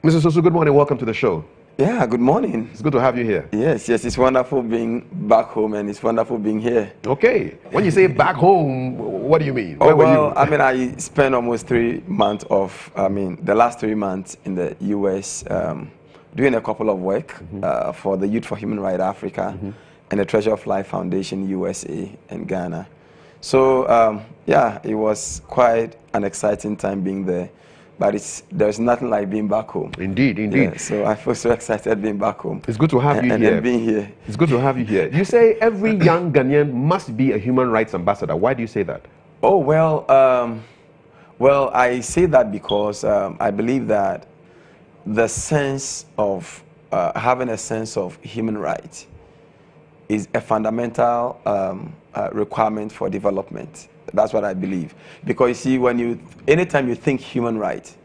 Mr. Sosu, good morning. Welcome to the show. Yeah, good morning. It's good to have you here. Yes, it's wonderful being back home and it's wonderful being here. Okay. When you say back home, what do you mean? Oh, Where were well, you? I mean, I spent almost 3 months the last 3 months in the U.S. Doing a couple of work for the Youth for Human Rights Africa and the Treasure of Life Foundation USA and Ghana. So, yeah, it was quite an exciting time being there. But there's nothing like being back home. Indeed, indeed. Yeah, so I feel so excited being back home. It's good to have you here. And being here. It's good to have you here. You say every young Ghanaian must be a human rights ambassador. Why do you say that? Oh, well, I say that because I believe that the sense of having a sense of human rights is a fundamental requirement for development. That's what I believe. Because you see, anytime you think human rights,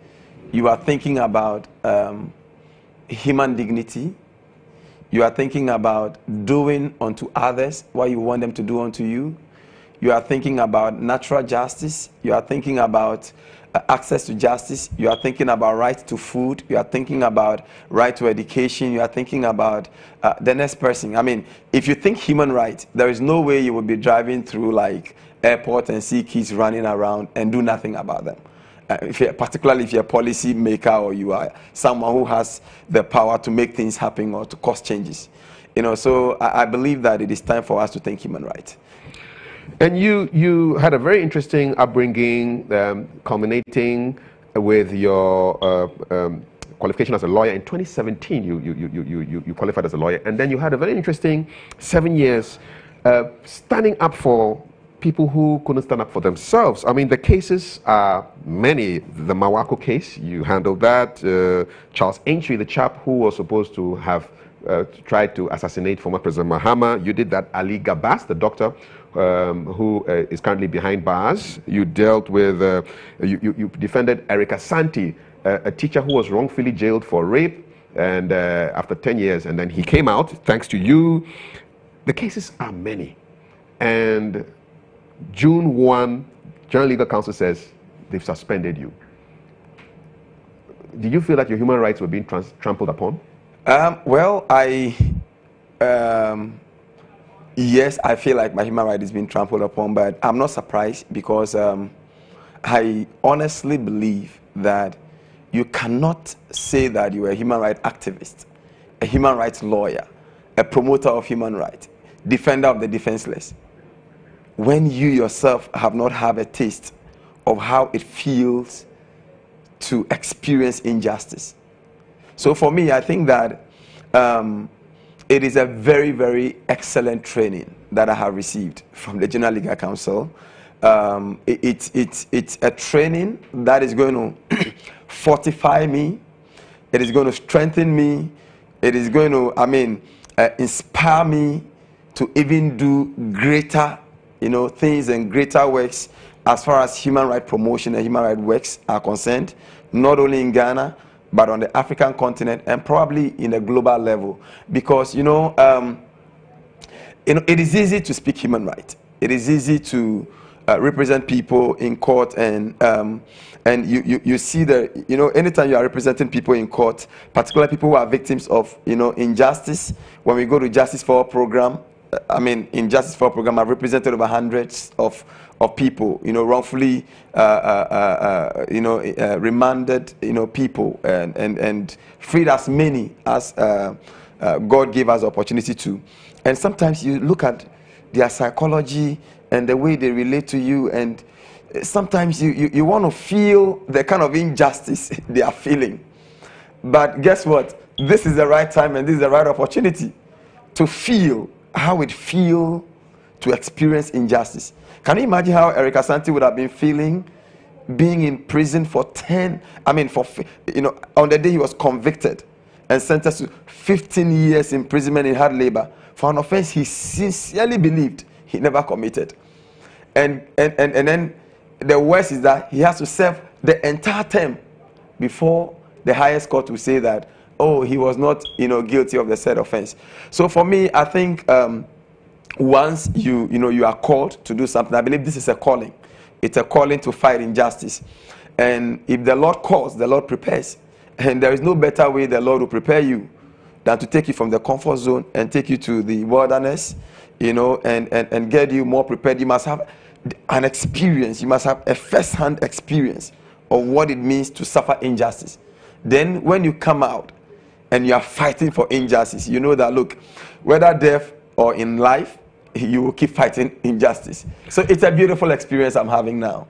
you are thinking about human dignity. You are thinking about doing unto others what you want them to do unto you. You are thinking about natural justice. You are thinking about access to justice. You are thinking about right to food. You are thinking about right to education. You are thinking about the next person. I mean, if you think human rights, there is no way you will be driving through like airport and see kids running around and do nothing about them. Particularly if you're a policy maker or you are someone who has the power to make things happen or to cause changes. So I believe that it is time for us to think human rights. And you had a very interesting upbringing, culminating with your qualification as a lawyer. In 2017, you qualified as a lawyer, and then you had a very interesting 7 years standing up for people who couldn't stand up for themselves. I mean, the cases are many. The Mawako case, you handled that. Charles Aintree, the chap who was supposed to have tried to assassinate former President Mahama, you did that. Ali Gabas, the doctor, who is currently behind bars. You dealt with, you defended Erica Santi, a teacher who was wrongfully jailed for rape, and after 10 years, and then he came out, thanks to you. The cases are many. And June 1, General Legal Counsel says they've suspended you. Did you feel that your human rights were being trampled upon? Well, yes, I feel like my human right is being trampled upon, but I'm not surprised because I honestly believe that you cannot say that you are a human rights activist, a human rights lawyer, a promoter of human rights, defender of the defenseless, when you yourself have not had a taste of how it feels to experience injustice. So for me, I think that it is a very, very excellent training that I have received from the General Legal Counsel. It's a training that is going to fortify me. It is going to strengthen me. It is going to, inspire me to even do greater, things and greater works as far as human rights promotion and human rights works are concerned, not only in Ghana, but on the African continent and probably in a global level. Because, it is easy to speak human rights. It is easy to represent people in court, and you see that, anytime you are representing people in court, particularly people who are victims of, injustice, when we go to Justice for All program, in Justice for All program, I've represented over hundreds of people, wrongfully, remanded, people, and freed as many as God gave us the opportunity to. And sometimes you look at their psychology and the way they relate to you, and sometimes you want to feel the kind of injustice they are feeling. But guess what? This is the right time and this is the right opportunity to feel how it feels to experience injustice. Can you imagine how Erica Santi would have been feeling being in prison for on the day he was convicted and sentenced to 15 years imprisonment in hard labor for an offense he sincerely believed he never committed. And then the worst is that he has to serve the entire term before the highest court will say that, oh, he was not, guilty of the said offense. So for me, I think once you are called to do something, I believe this is a calling. It's a calling to fight injustice. And if the Lord calls, the Lord prepares. And there is no better way the Lord will prepare you than to take you from the comfort zone and take you to the wilderness, you know, and get you more prepared. You must have an experience. You must have a first-hand experience of what it means to suffer injustice. Then when you come out and you are fighting for injustice, you know that, look, whether death or in life, you will keep fighting injustice. So it's a beautiful experience I'm having now.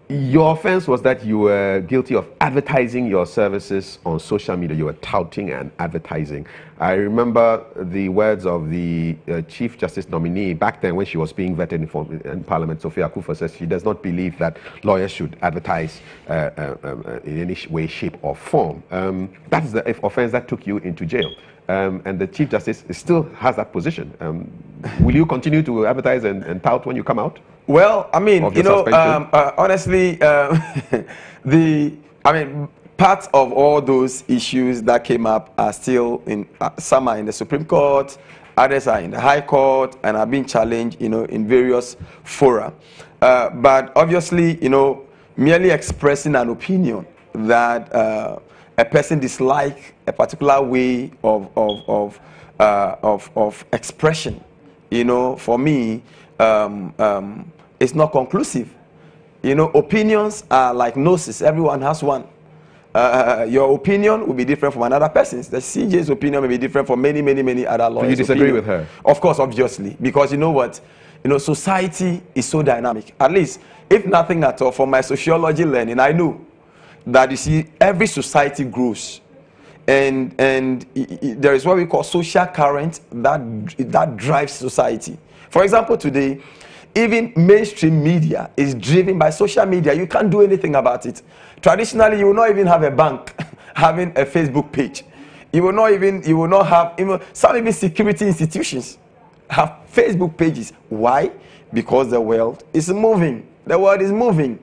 Your offense was that you were guilty of advertising your services on social media. You were touting and advertising. I remember the words of the Chief Justice nominee back then when she was being vetted in Parliament. Sophia Akuffo says she does not believe that lawyers should advertise in any way, shape or form. That is the offense that took you into jail. And the Chief Justice still has that position. Will you continue to advertise and tout when you come out? Well, I mean, you know, honestly, part of all those issues that came up are still in, some are in the Supreme Court, others are in the High Court, and are being challenged, you know, in various fora. But obviously, you know, merely expressing an opinion that a person dislikes a particular way of expression, you know, for me, it's not conclusive. You know, opinions are like noses. Everyone has one. Your opinion will be different from another person's. The CJ's opinion may be different from many, many, many other lawyers. So you disagree with her? Of course, obviously. Because you know what? You know, society is so dynamic. At least, if nothing at all, from my sociology learning, I know that, you see, every society grows. And there is what we call social current that drives society. For example, today, even mainstream media is driven by social media. You can't do anything about it. Traditionally, you will not even have a bank having a Facebook page. You will not have, some even security institutions have Facebook pages. Why? Because the world is moving. The world is moving.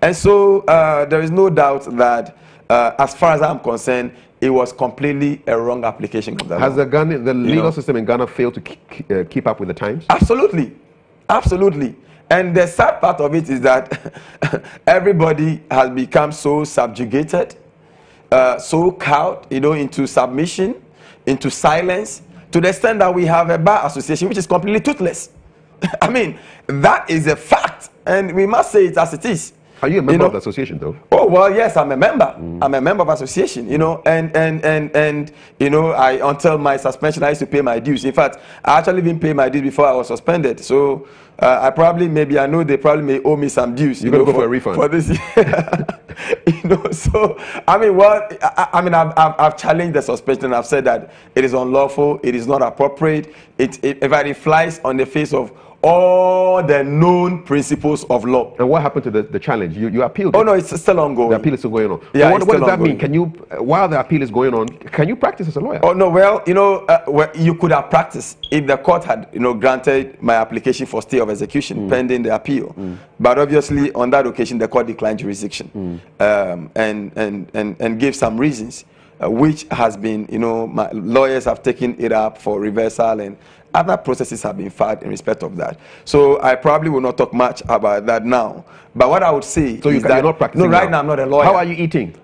And so there is no doubt that as far as I'm concerned, it was completely a wrong application of the law. Has the legal system in Ghana failed to keep up with the times? Absolutely. Absolutely. And the sad part of it is that everybody has become so subjugated, so cowed, you know, into submission, into silence, to the extent that we have a bar association which is completely toothless. I mean, that is a fact, and we must say it as it is. Are you a member of the association, though? Oh, well, yes, I'm a member. I'm a member of association, you know, and you know, until my suspension, I used to pay my dues. In fact, I actually didn't pay my dues before I was suspended. So I know they probably may owe me some dues. You're going to go for a refund? For this year. You know, so, I mean, well, I've challenged the suspension, and I've said that it is unlawful, it is not appropriate, if it flies on the face of all the known principles of law. And what happened to the challenge? You appealed? Oh, no, it's still ongoing. The appeal is still going on. Yeah, so what does that mean? Can you, while the appeal is going on, can you practice as a lawyer? Oh, no, well, you know, you could have practiced if the court had, you know, granted my application for stay of execution pending the appeal. But obviously, on that occasion, the court declined jurisdiction and gave some reasons, which has been, you know, my lawyers have taken it up for reversal, and other processes have been filed in respect of that. So I probably will not talk much about that now. But what I would say so is that, you're not practicing no, right now I'm not a lawyer. How are you eating?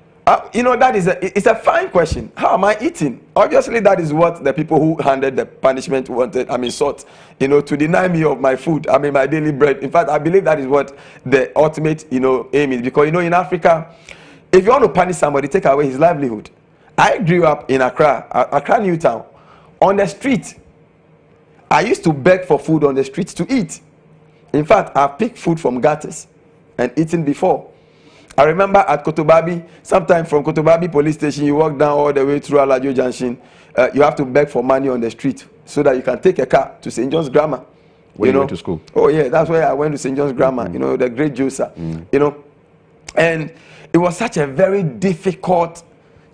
You know, that is it's a fine question. How am I eating? Obviously, that is what the people who handed the punishment wanted, sought, you know, to deny me of my food, my daily bread. In fact, I believe that is what the ultimate, you know, aim is. Because, you know, in Africa, if you want to punish somebody, take away his livelihood. I grew up in Accra, Newtown, on the street. I used to beg for food on the streets to eat. In fact, I've picked food from gutters and eaten before. I remember at Kotobabi, sometime from Kotobabi police station, you walk down all the way through Alajo Junction, you have to beg for money on the street so that you can take a car to St. John's Grammar. Where you went to school? Oh, yeah, that's where I went to St. John's Grammar, you know, the great Josa, you know. And it was such a very difficult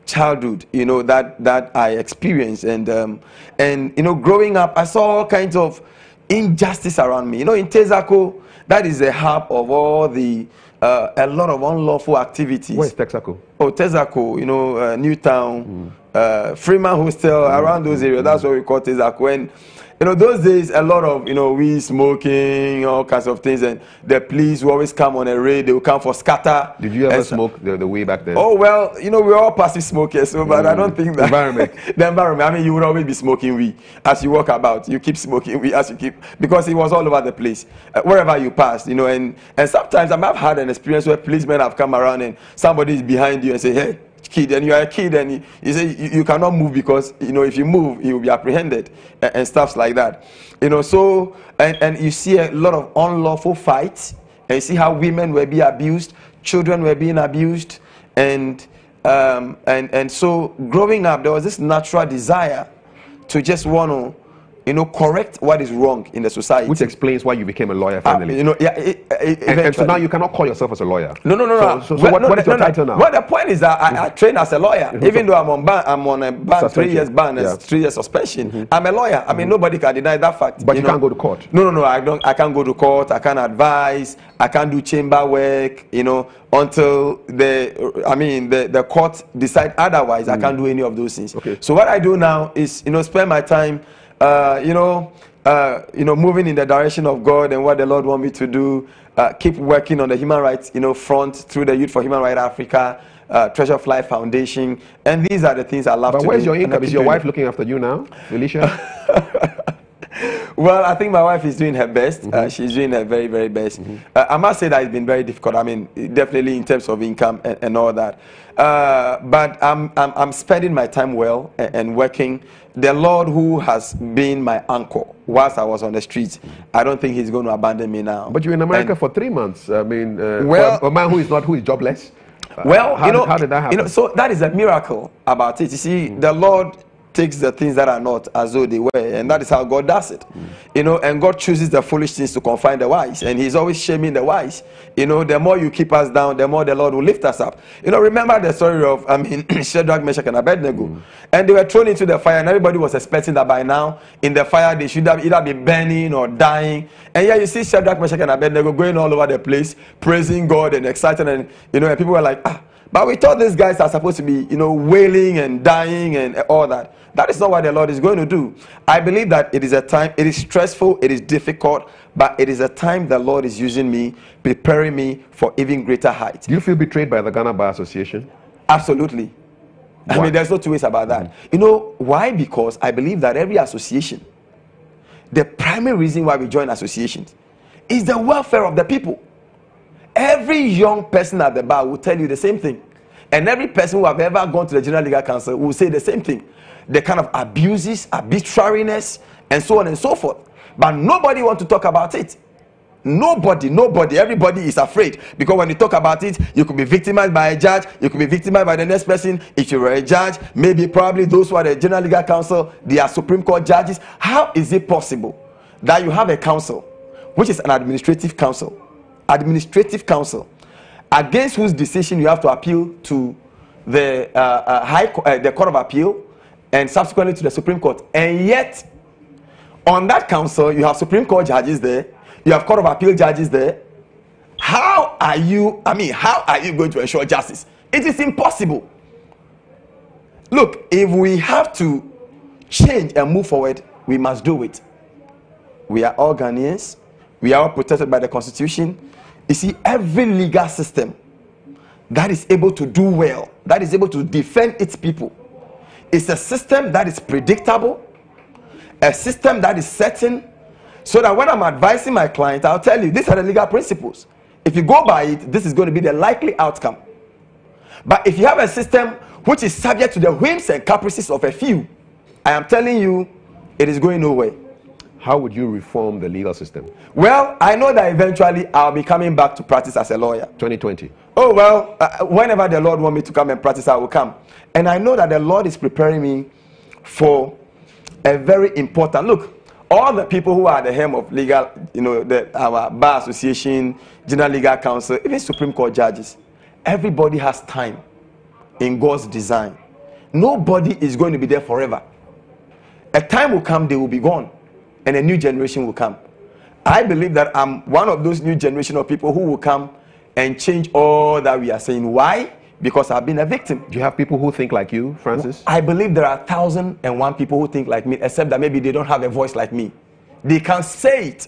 childhood, you know, that I experienced, and you know, growing up, I saw all kinds of injustice around me. You know, in Texaco, that is the hub of all the a lot of unlawful activities. Where is Texaco? Oh, Texaco, you know, Newtown, Freeman Hostel, around those areas. That's what we call Texaco. And those days, a lot of, weed smoking, all kinds of things, and the police will always come on a raid. They will come for scatter. Did you ever smoke the way back then? Oh, well, we're all passive smokers, so, but I don't think that. The environment, I mean, you would always be smoking weed as you walk about. You keep smoking weed as you keep, because it was all over the place. Wherever you passed, and sometimes I've had an experience where policemen have come around and somebody is behind you and say, hey, kid, and you are a kid, and you say you cannot move because if you move you will be apprehended and stuff like that. So and you see a lot of unlawful fights, and you see how women were being abused, children were being abused, and so growing up there was this natural desire to just want to correct what is wrong in the society. Which explains why you became a lawyer finally. And so now you cannot call yourself as a lawyer. No. So what is your title now? Well, the point is that I train as a lawyer. Even though I'm on a ban, 3 years ban and 3 years suspension. I'm a lawyer. I mean, nobody can deny that fact. But you can't go to court. No. I can't go to court. I can't advise. I can't do chamber work. Until the court decide otherwise. I can't do any of those things. Okay. So what I do now is spend my time moving in the direction of God and what the Lord wants me to do. Keep working on the human rights, front through the Youth for Human Rights Africa, Treasure of Life Foundation, and these are the things I love to do. But where's your income? Is your wife looking after you now, Felicia? Well, I think my wife is doing her best. She's doing her very, very best. I must say that it's been very difficult. I mean, definitely in terms of income and all that. But I'm spending my time well and working. The Lord, who has been my anchor whilst I was on the streets, I don't think He's going to abandon me now. But you're in America for 3 months. I mean, for a man who is jobless. How did that happen? So that is a miracle about it. You see, the Lord takes the things that are not as though they were, and that is how God does it. And God chooses the foolish things to confine the wise, and He's always shaming the wise. The more you keep us down, the more the Lord will lift us up. Remember the story of Shadrach, Meshach, and Abednego, and they were thrown into the fire, and everybody was expecting that by now in the fire they should have either be burning or dying. And yeah, you see Shadrach, Meshach, and Abednego going all over the place, praising God and excited, and and people were like, but we thought these guys are supposed to be, wailing and dying and all that. That is not what the Lord is going to do. I believe that it is a time, it is stressful, it is difficult, but it is a time the Lord is using me, preparing me for even greater heights. Do you feel betrayed by the Ghana Bar Association? Absolutely. Why? I mean, there's no two ways about that. Why? Because I believe that every association, the primary reason why we join associations is the welfare of the people. Every young person at the bar will tell you the same thing. And every person who have ever gone to the General Legal Council will say the same thing. The kind of abuses, arbitrariness, and so on and so forth. But nobody wants to talk about it. Nobody. Everybody is afraid. Because when you talk about it, you could be victimized by a judge. You could be victimized by the next person. If you were a judge, probably those who are the General Legal Council, they are Supreme Court judges. How is it possible that you have a council, which is an administrative council, against whose decision you have to appeal to the the Court of Appeal and subsequently to the Supreme Court, and yet on that council you have Supreme Court judges there, you have Court of Appeal judges there. How are you going to ensure justice? It is impossible. Look, if we have to change and move forward, we must do it. We are all Ghanaians. We are all protected by the Constitution. You see, every legal system that is able to do well, that is able to defend its people, is a system that is predictable, a system that is certain, so that when I'm advising my client, I'll tell you, these are the legal principles. If you go by it, this is going to be the likely outcome. But if you have a system which is subject to the whims and caprices of a few, I am telling you, it is going nowhere. How would you reform the legal system? Well, I know that eventually I'll be coming back to practice as a lawyer. 2020. Oh, well, whenever the Lord wants me to come and practice, I will come. And I know that the Lord is preparing me for a very important, look, all the people who are at the helm of legal, our Bar Association, General Legal Council, even Supreme Court judges, everybody has time in God's design. Nobody is going to be there forever. A time will come, they will be gone, and a new generation will come. I believe that I'm one of those new generation of people who will come and change all that we are saying. Why? because I've been a victim. Do you have people who think like you, Francis? I believe there are 1,001 people who think like me, except that maybe they don't have a voice like me. They can say it.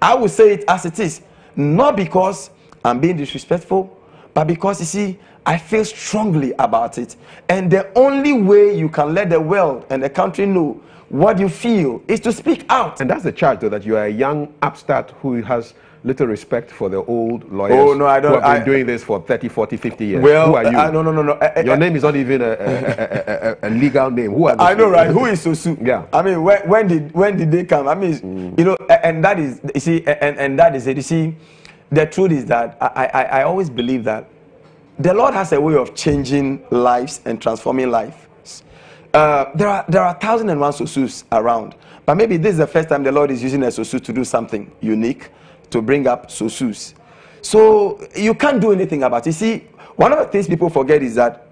I will say it as it is, not because I'm being disrespectful, but because, you see, I feel strongly about it. And the only way you can let the world and the country know what you feel is to speak out. And that's the charge, though, that you are a young upstart who has little respect for the old lawyers. Oh, no, I don't. Who have been doing this for 30, 40, 50 years. Well, who are you? No. Your name is not even a legal name. Who are these I know, people? right? Who is Sosu? Yeah. I mean, when did they come? I mean, you know, and that is, you see, and that is it. You see, the truth is that I always believe that the Lord has a way of changing lives and transforming lives. There are 1,001 Sosus around, but maybe this is the first time the Lord is using a Sosu to do something unique, to bring up Sosus. So you can't do anything about it. You see, one of the things people forget is that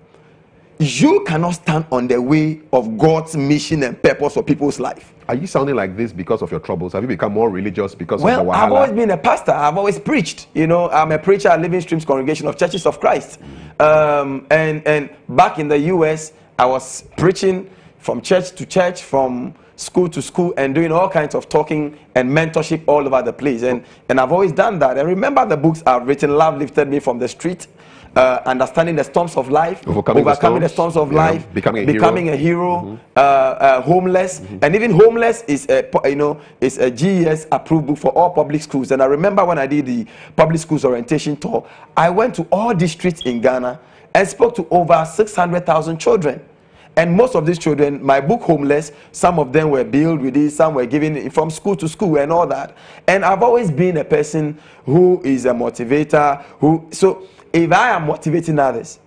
you cannot stand on the way of God's mission and purpose for people's life. Are you sounding like this because of your troubles? Have you become more religious because of the wahala? Well, I've always been a pastor. I've always preached. You know, I'm a preacher at Living Streams Congregation of Churches of Christ. And back in the U.S., I was preaching from church to church, from school to school, and doing all kinds of talking and mentorship all over the place. And I've always done that. And remember the books I've written, Love Lifted Me from the Street, Understanding the Storms of Life, Overcoming the Storms of Life, Becoming a Hero, Homeless, and even Homeless is a GES approved book for all public schools. And I remember when I did the public schools orientation tour, I went to all districts in Ghana and spoke to over 600,000 children. And most of these children, my book Homeless, some of them were billed with it, some were given from school to school and all that. And I've always been a person who is a motivator, so if I am motivating others,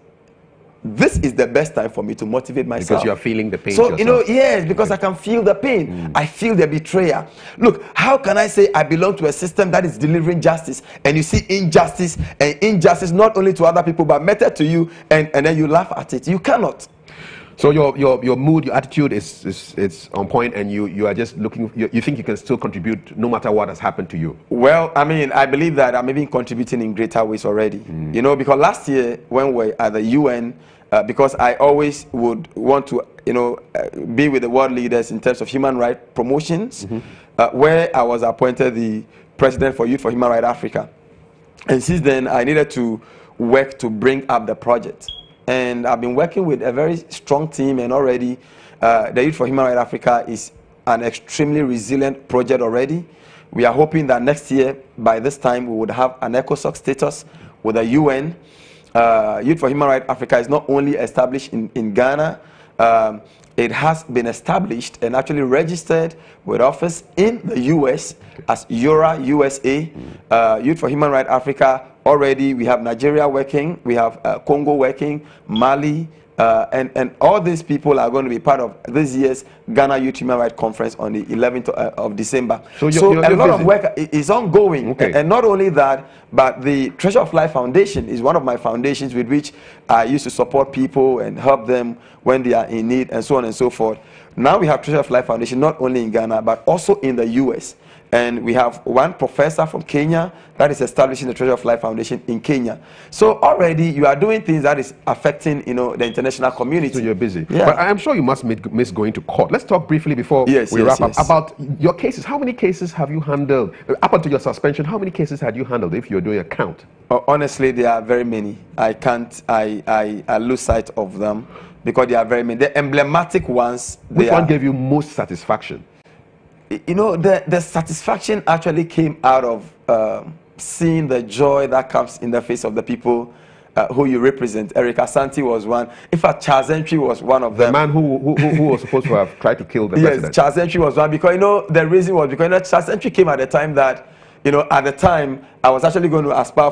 this is the best time for me to motivate myself. Because you are feeling the pain yourself. You know, yes, because I can feel the pain. I feel the betrayal. Look, how can I say I belong to a system that is delivering justice, and you see injustice, and injustice not only to other people, but matter to you, and then you laugh at it? You cannot. So your mood, your attitude is on point, and you are just looking, you think you can still contribute no matter what has happened to you? Well, I mean, I believe that I'm even contributing in greater ways already. You know, because last year when we were at the UN, because I always would want to, be with the world leaders in terms of human rights promotions, where I was appointed the president for Youth for Human Rights Africa. And since then, I needed to work to bring up the project. And I've been working with a very strong team, and already the Youth for Human Rights Africa is an extremely resilient project already. We are hoping that next year, by this time, we would have an ECOSOC status with the UN. Youth for Human Rights Africa is not only established in Ghana, it has been established and actually registered with office in the US as YORA USA. Youth for Human Rights Africa, already we have Nigeria working, we have Congo working, Mali, and all these people are going to be part of this year's Ghana Youth Human Rights Conference on the 11th of December. So a lot of work is ongoing. Okay. And not only that, but the Treasure of Life Foundation is one of my foundations with which I used to support people and help them when they are in need, and so on and so forth. Now we have Treasure of Life Foundation not only in Ghana, but also in the US. And we have one professor from Kenya that is establishing the Treasure of Life Foundation in Kenya. So already you are doing things that is affecting, the international community. So you're busy. Yeah. But I'm sure you must miss going to court. Let's talk briefly before we wrap up about your cases. How many cases have you handled? Up until your suspension, how many cases had you handled, if you're doing a count? Honestly, there are very many. I can't, I lose sight of them because there are very many. The emblematic ones. Which one gave you most satisfaction? The satisfaction actually came out of seeing the joy that comes in the face of the people who you represent. Eric Asante was one. In fact, Charles Entry was one of them. The man who was supposed to have tried to kill the president. Yes, Charles Entry was one, because the reason was because Charles Entry came at the time that at the time I was actually going to aspire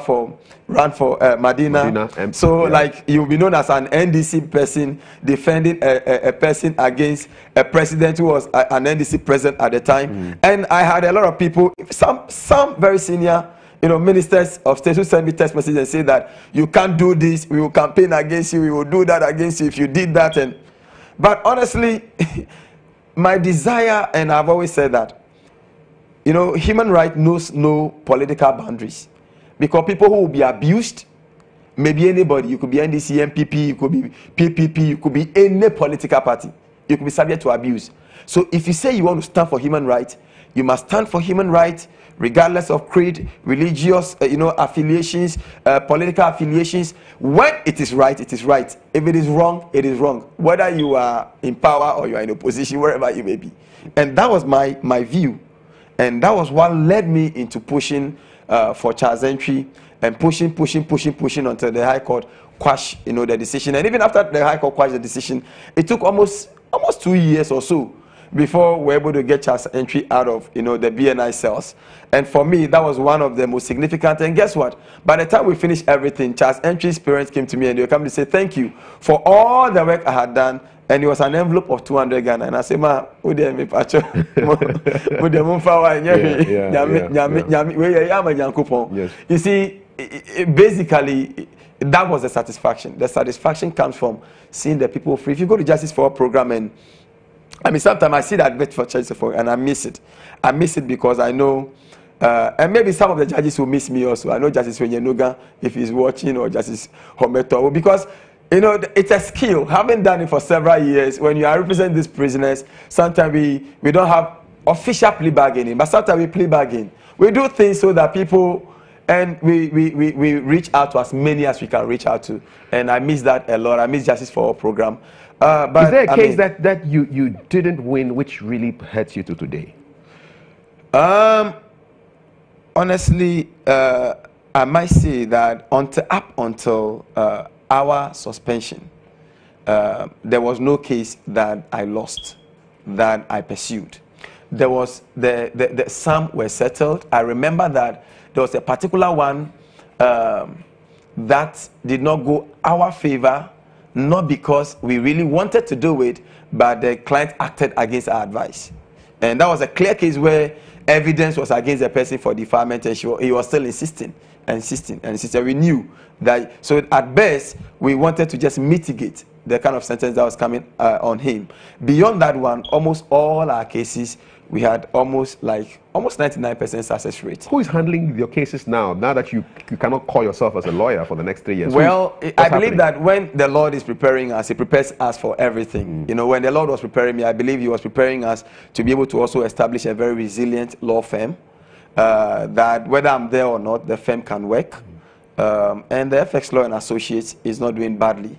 run for Medina. So like, you'll be known as an NDC person defending a person against a president who was an NDC president at the time. And I had a lot of people, some very senior ministers of state, who sent me text messages and say that you can't do this, we will campaign against you, we will do that against you if you did that. But honestly, my desire, and I've always said that, human rights knows no political boundaries, because people who will be abused maybe anybody. You could be NDC, MPP, you could be PPP, you could be any political party. You could be subject to abuse. So if you say you want to stand for human rights, you must stand for human rights regardless of creed, religious, affiliations, political affiliations. When it is right, it is right. If it is wrong, it is wrong. Whether you are in power or you are in opposition, wherever you may be. And that was my view. And that was what led me into pushing for Charles entry and pushing until the High Court quashed, the decision. And even after the High Court quashed the decision, it took almost 2 years or so before we were able to get Charles entry out of, the BNI cells. And for me, that was one of the most significant. And guess what? By the time we finished everything, Charles entry's parents came to me and they came to say thank you for all the work I had done. And it was an envelope of 200 Ghana. And I said, ma, who did me pacho? You see, basically, that was the satisfaction. The satisfaction comes from seeing the people free. If you go to Justice for All program, and I mean, sometimes I see that bit for Justice for All, and I miss it. I miss it because I know, and maybe some of the judges will miss me also. I know Justice Wenyenuga, if he's watching, or Justice Hometo, because it's a skill. Having done it for several years, when you are representing these prisoners, sometimes we don't have official plea bargaining, but sometimes we plea bargain. We do things so that people, and we reach out to as many as we can reach out to. And I miss that a lot. I miss Justice for All program. But is there a case that you didn't win which really hurts you to today? Honestly, I might say that up until our suspension, there was no case that I lost, that I pursued. There was some were settled. I remember that there was a particular one that did not go our favor, not because we really wanted to do it, but the client acted against our advice. And that was a clear case where evidence was against the person for defilement, and he was still insisting. We knew that, so at best, we wanted to just mitigate the kind of sentence that was coming on him. Beyond that one, almost all our cases, we had almost 99% success rate. Who is handling your cases now that you cannot call yourself as a lawyer for the next 3 years? Well, I believe that when the Lord is preparing us, He prepares us for everything. When the Lord was preparing me, I believe He was preparing us to be able to also establish a very resilient law firm, that whether I'm there or not, the firm can work. And the FX Law and Associates is not doing badly.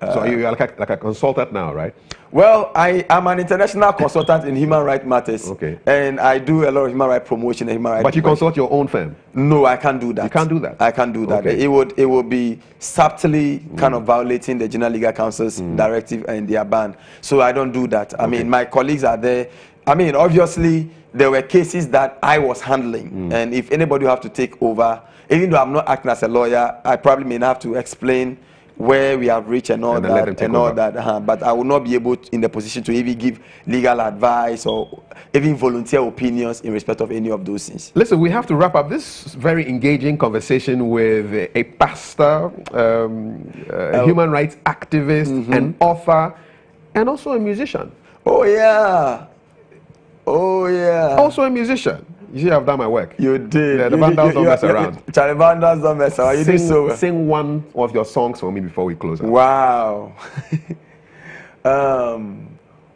So you're like a consultant now, right? Well, I am an international consultant in human rights matters. Okay. And I do a lot of human rights promotion and human rights. But you consult your own firm? No, I can't do that. You can't do that? I can't do that. Okay. It would be subtly kind of violating the General Legal Council's directive and their ban. So I don't do that. I mean, my colleagues are there. I mean, obviously, there were cases that I was handling. And if anybody will have to take over, even though I'm not acting as a lawyer, I probably may have to explain where we have reached and all that, but I will not be able in the position to even give legal advice or even volunteer opinions in respect of any of those things. Listen, we have to wrap up this very engaging conversation with a pastor, a human rights activist, an author, and also a musician. Oh yeah, also a musician. You see, I've done my work. You did. Yeah, the Vandals don't mess around. Charlie Vandals don't mess around. You did so well. Sing one of your songs for me before we close out. Wow.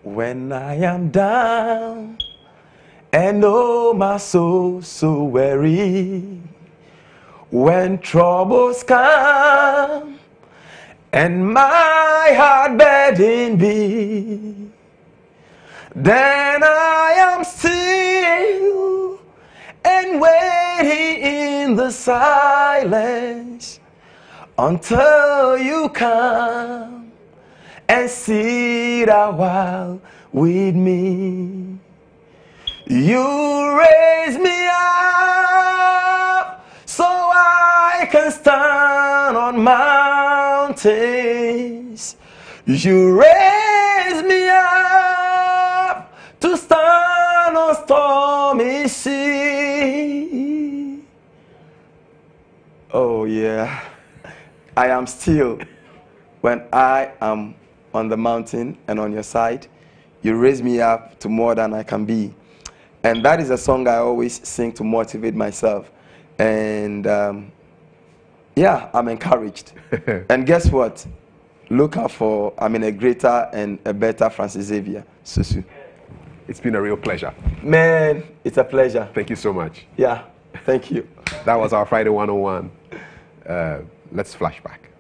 When I am down and oh my soul so weary, when troubles come and my heart burden be, then I am still and waiting in the silence until you come and sit a while with me. You raise me up so I can stand on mountains. You raise me up to stand on stormy sea. Oh yeah, I am still when I am on the mountain and on your side. You raise me up to more than I can be. And that is a song I always sing to motivate myself. And Yeah, I'm encouraged. And guess what? Look out for, a greater and a better Francis Xavier Susu. It's been a real pleasure. Man, it's a pleasure. Thank you so much. Yeah, thank you. That was our Friday 101. Let's flash back.